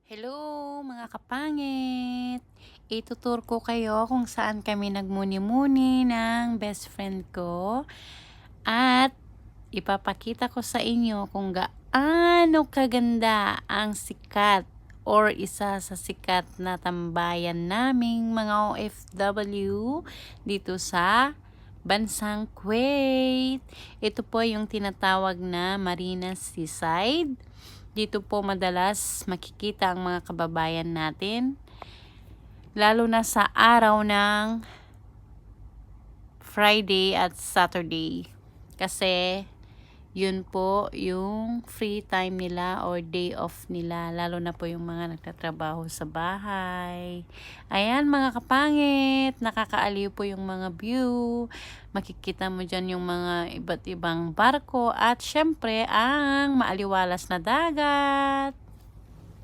Hello mga kapangit! Itutur ko kayo kung saan kami nagmuni-muni ng best friend ko at ipapakita ko sa inyo kung gaano kaganda ang sikat or isa sa sikat na tambayan naming mga OFW dito sa bansang Kuwait. Ito po yung tinatawag na Marina Seaside. Dito po madalas makikita ang mga kababayan natin, lalo na sa araw ng Friday at Saturday. Kasi yun po yung free time nila or day off nila, lalo na po yung mga nagtatrabaho sa bahay. Ayan mga kapangit, nakakaaliw po yung mga view. Makikita mo dyan yung mga iba't ibang barko at syempre ang maaliwalas na dagat.